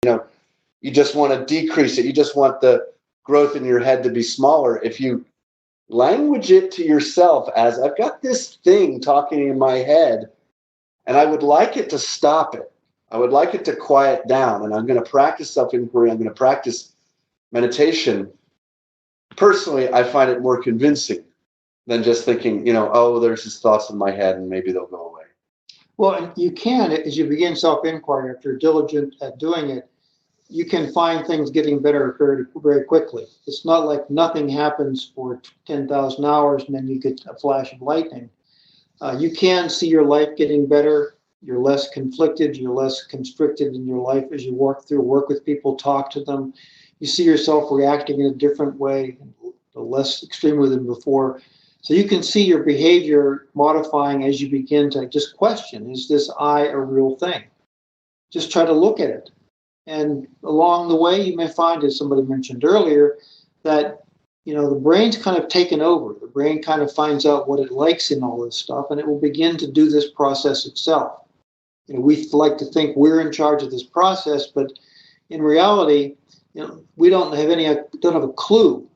you just want to decrease it. You just want the growth in your head to be smaller. If you language it to yourself as, I've got this thing talking in my head and I would like it to stop it. I would like it to quiet down, and I'm going to practice self-inquiry. I'm going to practice meditation. Personally, I find it more convincing than just thinking, oh, there's just thoughts in my head and maybe they'll go away. Well, and you can, as you begin self-inquiry, if you're diligent at doing it, you can find things getting better very, very quickly. It's not like nothing happens for 10,000 hours and then you get a flash of lightning. You can see your life getting better. You're less conflicted. You're less constricted in your life as you work with people, talk to them. You see yourself reacting in a different way, less extremely than before. So you can see your behavior modifying as you begin to just question, is this I a real thing? Just try to look at it. And along the way, you may find, as somebody mentioned earlier, that the brain's kind of taken over. The brain kind of finds out what it likes in all this stuff, and it will begin to do this process itself. We like to think we're in charge of this process, but in reality, we don't have a clue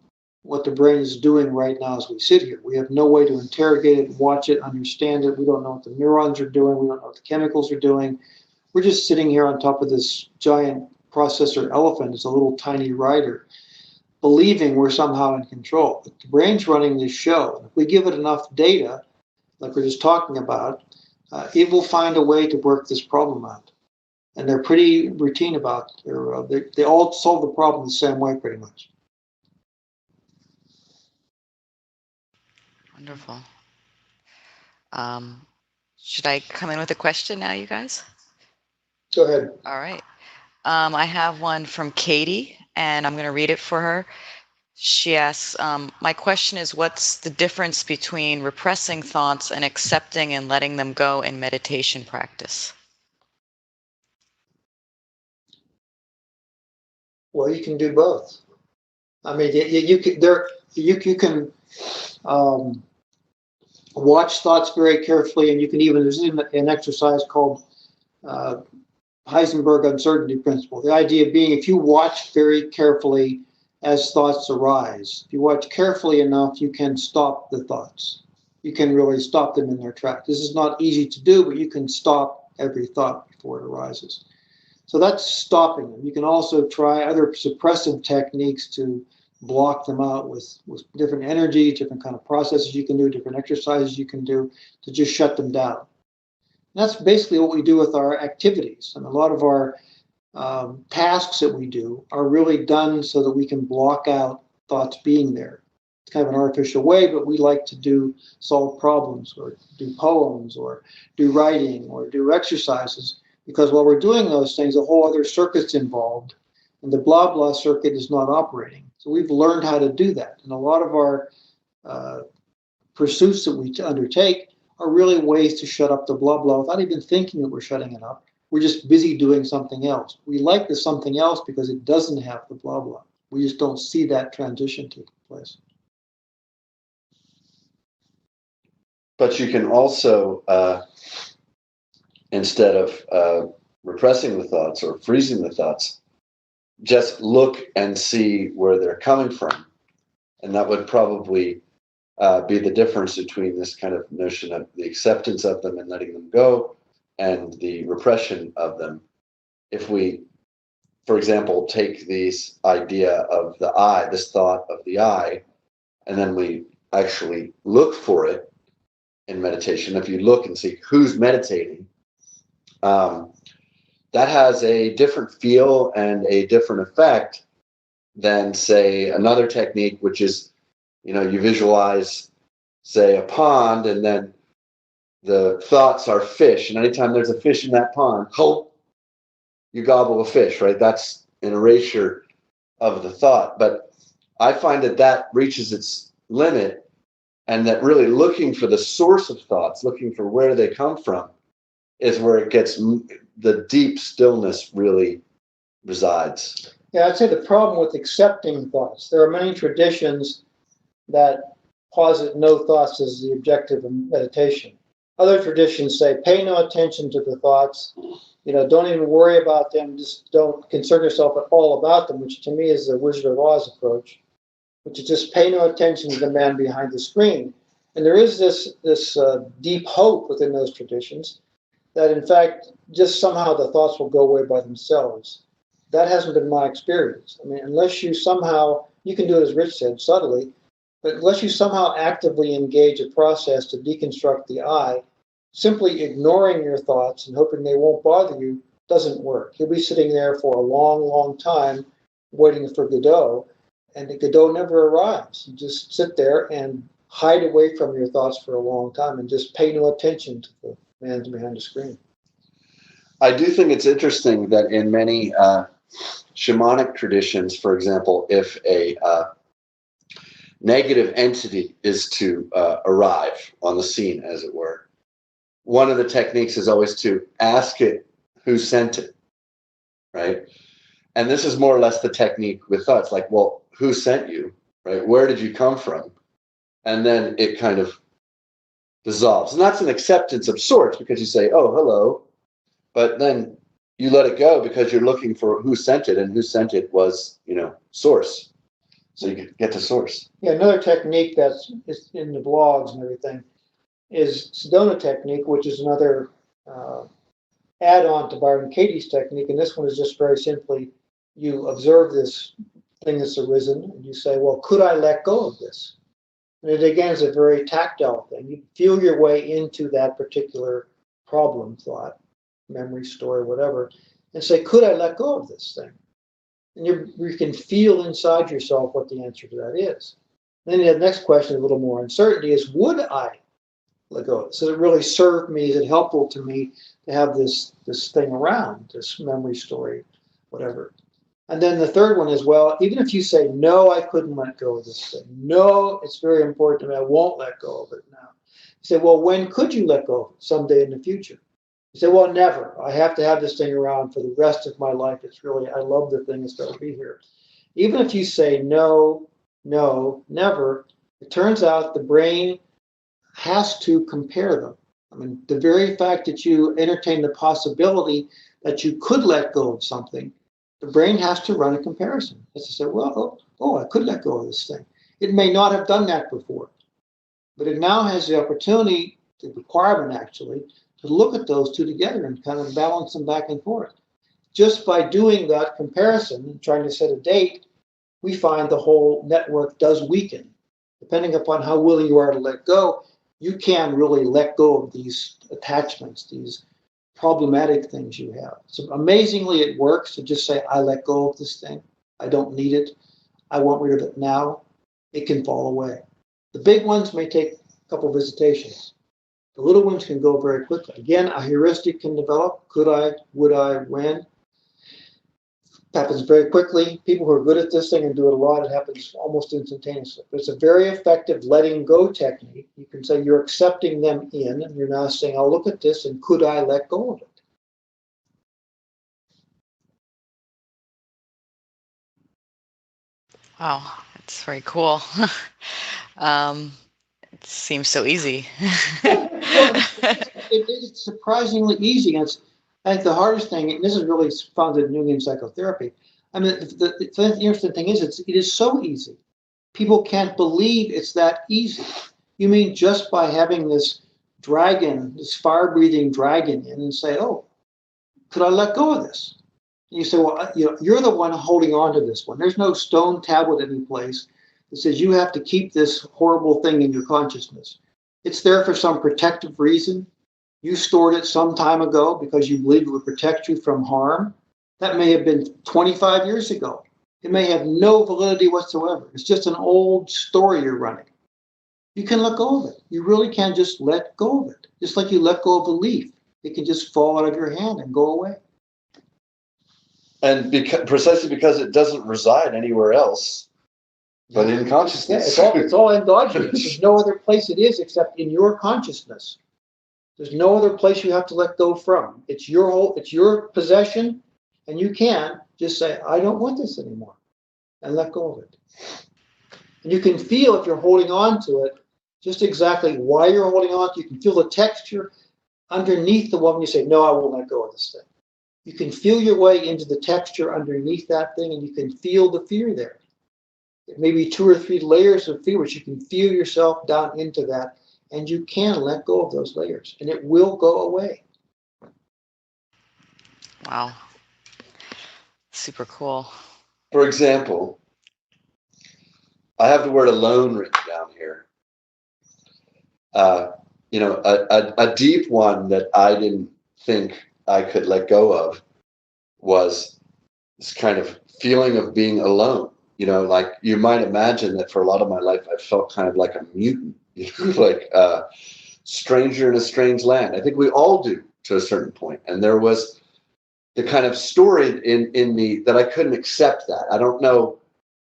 what the brain is doing right now as we sit here. We have no way to interrogate it, watch it, understand it. We don't know what the neurons are doing. We don't know what the chemicals are doing. We're just sitting here on top of this giant processor elephant. It's a little tiny rider, believing we're somehow in control. But the brain's running this show. If we give it enough data, like we're just talking about, it will find a way to work this problem out. And they're pretty routine about it. They all solve the problem the same way, pretty much. Wonderful. Should I come in with a question now, you guys? Go ahead. All right. I have one from Katie, and I'm going to read it for her. She asks, my question is, what's the difference between repressing thoughts and accepting and letting them go in meditation practice? Well, you can do both. I mean, you can watch thoughts very carefully, and you can even, there's an exercise called Heisenberg uncertainty principle. The idea being, if you watch very carefully as thoughts arise, if you watch carefully enough, you can stop the thoughts. You can really stop them in their tracks. This is not easy to do, but you can stop every thought before it arises. So that's stopping them. You can also try other suppressive techniques to block them out with different energy, different kind of processes you can do, different exercises you can do to just shut them down. And that's basically what we do with our activities. And a lot of our tasks that we do are really done so that we can block out thoughts being there. It's kind of an artificial way, but we like to solve problems or do poems or do writing or do exercises, because while we're doing those things, a whole other circuit's involved, and the blah blah circuit is not operating. So we've learned how to do that. And a lot of our pursuits that we undertake are really ways to shut up the blah blah without even thinking that we're shutting it up. We're just busy doing something else. We like the something else because it doesn't have the blah blah. We just don't see that transition taking place. But you can also, instead of repressing the thoughts or freezing the thoughts, just look and see where they're coming from. And that would probably be the difference between this kind of notion of the acceptance of them and letting them go and the repression of them. If we, for example, take this idea of the I, this thought of the I, and then we actually look for it in meditation, if you look and see who's meditating, that has a different feel and a different effect than, say, another technique, which is, you visualize, say, a pond, and then the thoughts are fish. And anytime there's a fish in that pond, you gobble a fish, right? That's an erasure of the thought. But I find that reaches its limit, and that really looking for the source of thoughts, looking for where they come from, is where it gets, the deep stillness really resides. Yeah, I'd say the problem with accepting thoughts, there are many traditions that posit no thoughts as the objective of meditation. Other traditions say, pay no attention to the thoughts. Don't even worry about them. Just don't concern yourself at all about them, which to me is the Wizard of Oz approach, which is just pay no attention to the man behind the screen. And there is this deep hope within those traditions that, in fact, just somehow the thoughts will go away by themselves. That hasn't been my experience. I mean, unless you somehow, you can do it as Rich said, subtly, but unless you somehow actively engage a process to deconstruct the I, simply ignoring your thoughts and hoping they won't bother you doesn't work. You'll be sitting there for a long, long time waiting for Godot, and the Godot never arrives. You just sit there and hide away from your thoughts for a long time and just pay no attention to the man behind the screen. I do think it's interesting that in many shamanic traditions, for example, if a negative entity is to arrive on the scene, as it were, one of the techniques is always to ask it who sent it, right? And this is more or less the technique with thoughts, like, well, who sent you, right? Where did you come from? And then it kind of dissolves. And that's an acceptance of sorts, because you say, oh, hello. But then you let it go because you're looking for who sent it, and who sent it was, source. So you get to source. Yeah, another technique that's in the blogs and everything is Sedona technique, which is another add-on to Byron Katie's technique. And this one is just very simply, you observe this thing that's arisen, and you say, well, could I let go of this? And it, again, is a very tactile thing. You feel your way into that particular problem, thought, memory, story, whatever, and say, could I let go of this thing? And you can feel inside yourself what the answer to that is. Then the next question, a little more uncertainty, is would I let go? So it really served me, is it helpful to me to have this thing around, this memory, story, whatever. And then the third one is, well, even if you say, no, I couldn't let go of this thing. No, it's very important to me. I won't let go of it now. You say, well, when could you let go of it? Someday in the future. You say, well, never. I have to have this thing around for the rest of my life. It's really, I love the thing. It's going to be here. Even if you say no, no, never, it turns out the brain has to compare them. I mean, the very fact that you entertain the possibility that you could let go of something, the brain has to run a comparison. It has to say, well, I could let go of this thing. It may not have done that before, but it now has the opportunity, the requirement actually, to look at those two together and kind of balance them back and forth. Just by doing that comparison and trying to set a date, we find the whole network does weaken. Depending upon how willing you are to let go, you can really let go of these attachments, these problematic things you have. So amazingly, it works to just say, I let go of this thing. I don't need it. I want rid of it now. It can fall away. The big ones may take a couple of visitations. The little ones can go very quickly. Again, a heuristic can develop. Could I, would I, when? It happens very quickly. People who are good at this thing and do it a lot, it happens almost instantaneously. But it's a very effective letting go technique. You can say you're accepting them in, and you're now saying, I'll look at this, and could I let go of it? Wow, it's very cool. It seems so easy. It's surprisingly easy. And I think the hardest thing, and this is really found in Jungian psychotherapy. I mean, the interesting thing is, it is so easy. People can't believe it's that easy. You mean just by having this dragon, this fire-breathing dragon in, and say, oh, could I let go of this? And you say, well, you're the one holding on to this one. There's no stone tablet any place that says you have to keep this horrible thing in your consciousness. It's there for some protective reason. You stored it some time ago because you believed it would protect you from harm. That may have been 25 years ago. It may have no validity whatsoever. It's just an old story you're running. You can let go of it. You really can just let go of it. Just like you let go of a leaf. It can just fall out of your hand and go away. And precisely because it doesn't reside anywhere else but in consciousness. Yeah, it's all endogenous. There's no other place it is except in your consciousness. There's no other place you have to let go from. It's your possession, and you can just say, I don't want this anymore, and let go of it. And you can feel if you're holding on to it, just exactly why you're holding on. You can feel the texture underneath the woman. You say, no, I will let go of this thing. You can feel your way into the texture underneath that thing, and you can feel the fear there. It may be 2 or 3 layers of fear, but you can feel yourself down into that, and you can let go of those layers, and it will go away. Wow. Super cool. For example, I have the word alone written down here. A deep one that I didn't think I could let go of was this kind of feeling of being alone. Like you might imagine that for a lot of my life, I felt kind of like a mutant, like a stranger in a strange land. I think we all do to a certain point. And there was the kind of story in me that I couldn't accept that. I don't know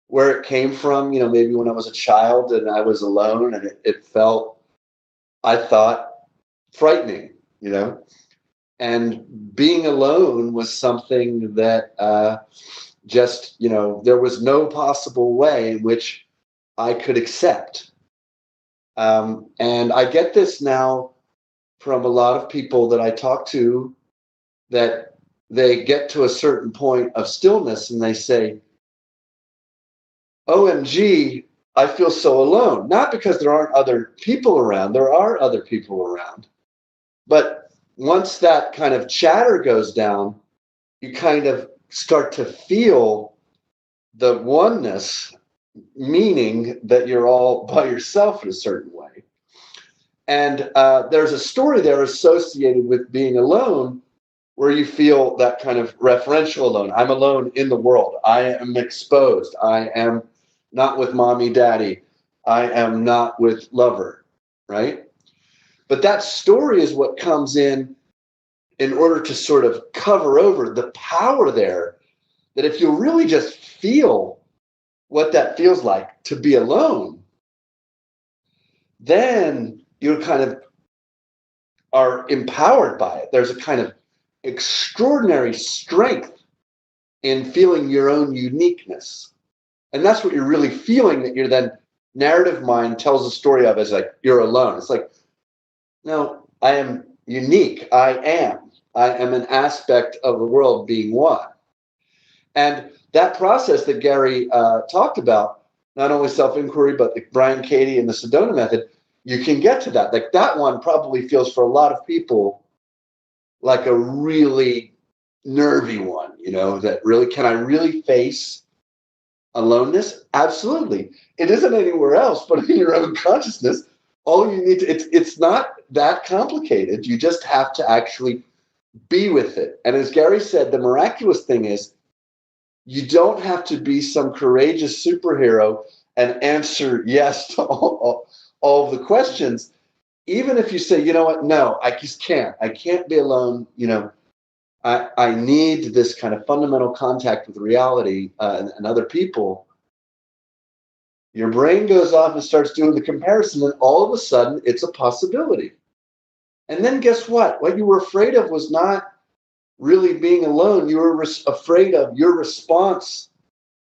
where it came from, maybe when I was a child and I was alone and it felt, I thought, frightening, and being alone was something that there was no possible way in which I could accept. And I get this now from a lot of people that I talk to, that they get to a certain point of stillness and they say, OMG, I feel so alone. Not because there aren't other people around. There are other people around. But once that kind of chatter goes down, you kind of start to feel the oneness, meaning that you're all by yourself in a certain way. And there's a story there associated with being alone where you feel that kind of referential alone. I'm alone in the world. I am exposed. I am not with mommy, daddy. I am not with lover, right? But that story is what comes in order to sort of cover over the power there, that if you really just feel what that feels like to be alone, then you kind of are empowered by it. There's a kind of extraordinary strength in feeling your own uniqueness. And that's what you're really feeling, that you're then narrative mind tells a story of as like, you're alone. It's like, no, I am unique. I am an aspect of the world being one. And that process that Gary talked about, not only self-inquiry, but the Brian Katie and the Sedona method, you can get to that. Like that one probably feels for a lot of people like a really nervy one, that really, can I really face aloneness? Absolutely. It isn't anywhere else but in your own consciousness. All you need to, it's not that complicated. You just have to actually be with it. And as Gary said, the miraculous thing is you don't have to be some courageous superhero and answer yes to all of the questions. Even if you say, you know what, no, I just can't. I can't be alone. I need this kind of fundamental contact with reality and other people. Your brain goes off and starts doing the comparison, and all of a sudden, it's a possibility. And then guess what? What you were afraid of was not really being alone. You were afraid of your response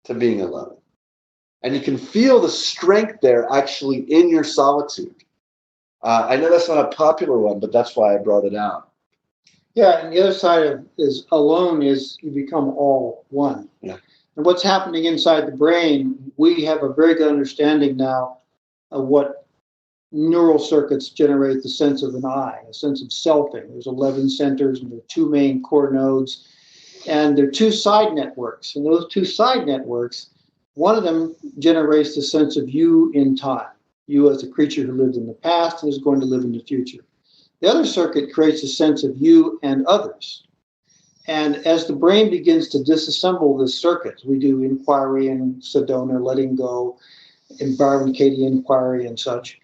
to being alone. And you can feel the strength there actually in your solitude. I know that's not a popular one, but that's why I brought it out. Yeah, and the other side of is alone is you become all one. Yeah. And what's happening inside the brain, we have a very good understanding now of what neural circuits generate the sense of an I, a sense of selfing. There's 11 centers, and there are 2 main core nodes, and there are 2 side networks. And those 2 side networks, one of them generates the sense of you in time, you as a creature who lived in the past and is going to live in the future. The other circuit creates a sense of you and others. And as the brain begins to disassemble this circuit, we do inquiry and Sedona, letting go, and Byron Katie inquiry and such,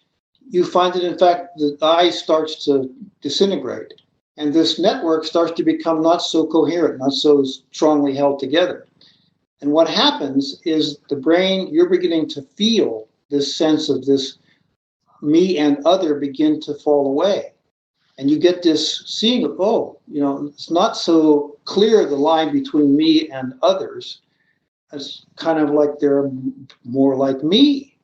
you find that in fact the I starts to disintegrate. And this network starts to become not so coherent, not so strongly held together. And what happens is the brain, you're beginning to feel this sense of this me and other begin to fall away. And you get this seeing of, it's not so clear the line between me and others. It's kind of like they're more like me.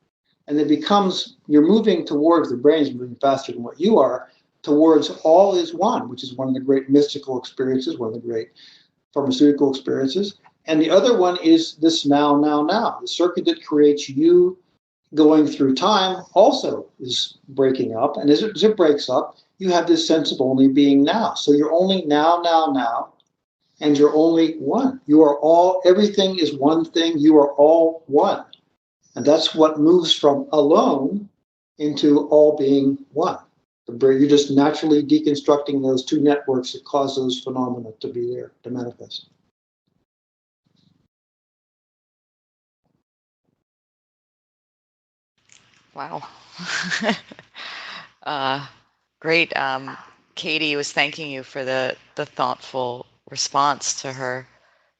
And it becomes, you're moving towards, the brain is moving faster than what you are, towards all is one, which is one of the great mystical experiences, one of the great pharmaceutical experiences. And the other one is this now, now, now. The circuit that creates you going through time also is breaking up. And as it breaks up, you have this sense of only being now. So you're only now, now, now, and you're only one. You are all, everything is one thing. You are all one. And that's what moves from alone into all being one. You're just naturally deconstructing those two networks that cause those phenomena to be there, to manifest. Wow. Great. Katie was thanking you for the thoughtful response to her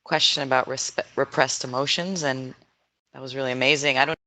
question about repressed emotions, and that was really amazing. I don't